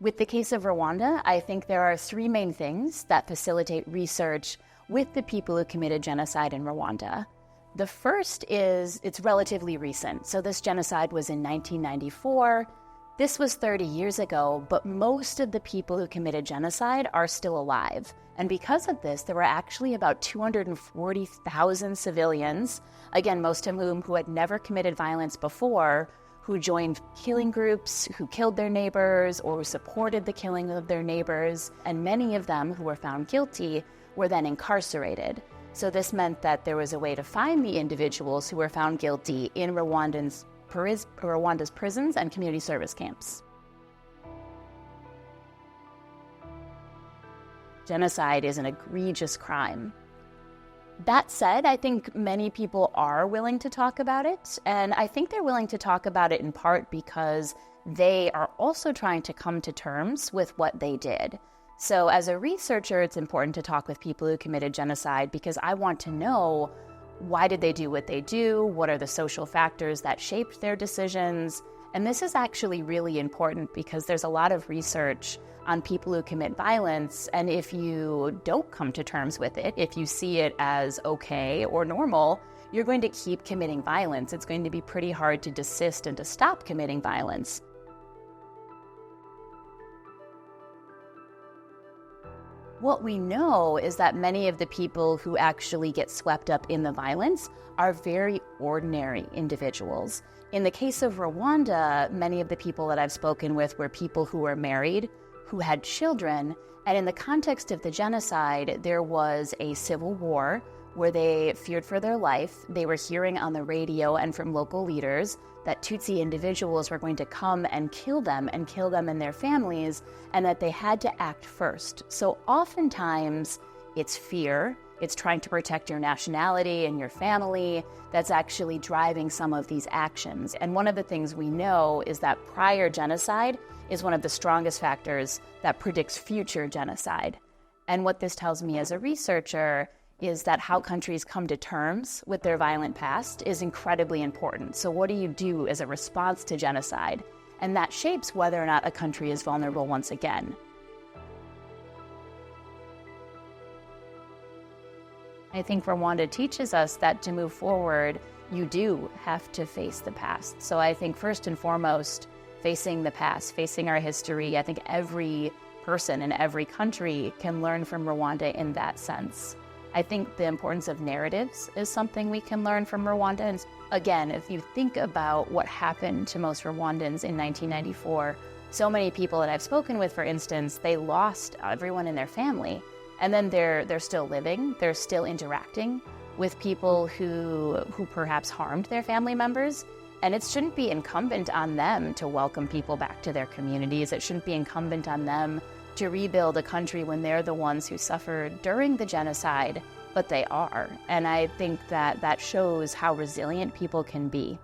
With the case of Rwanda, I think there are three main things that facilitate research with the people who committed genocide in Rwanda. The first is it's relatively recent. So this genocide was in 1994. This was 30 years ago, but most of the people who committed genocide are still alive. And because of this, there were actually about 240,000 civilians, again, most of whom who had never committed violence before, who joined killing groups, who killed their neighbors or who supported the killing of their neighbors. And many of them who were found guilty were then incarcerated. So this meant that there was a way to find the individuals who were found guilty in Rwanda's prisons and community service camps. Genocide is an egregious crime. That said, I think many people are willing to talk about it, and I think they're willing to talk about it in part because they are also trying to come to terms with what they did. So as a researcher, it's important to talk with people who committed genocide because I want to know, why did they do what they do? What are the social factors that shaped their decisions? And this is actually really important because there's a lot of research on people who commit violence, and if you don't come to terms with it, if you see it as okay or normal, you're going to keep committing violence. It's going to be pretty hard to desist and to stop committing violence. What we know is that many of the people who actually get swept up in the violence are very ordinary individuals. In the case of Rwanda, many of the people that I've spoken with were people who were married, who had children, and in the context of the genocide, there was a civil war where they feared for their life. They were hearing on the radio and from local leaders that Tutsi individuals were going to come and kill them and their families, and that they had to act first. So oftentimes it's fear, it's trying to protect your nationality and your family that's actually driving some of these actions. And one of the things we know is that prior genocide is one of the strongest factors that predicts future genocide. And what this tells me as a researcher is that how countries come to terms with their violent past is incredibly important. So what do you do as a response to genocide? And that shapes whether or not a country is vulnerable once again. I think Rwanda teaches us that to move forward, you do have to face the past. So I think first and foremost, facing the past, facing our history, I think every person in every country can learn from Rwanda in that sense. I think the importance of narratives is something we can learn from Rwanda. And again, if you think about what happened to most Rwandans in 1994, so many people that I've spoken with, for instance, they lost everyone in their family. And then they're still living, they're still interacting with people who perhaps harmed their family members. And it shouldn't be incumbent on them to welcome people back to their communities. It shouldn't be incumbent on them to rebuild a country when they're the ones who suffered during the genocide, but they are. And I think that shows how resilient people can be.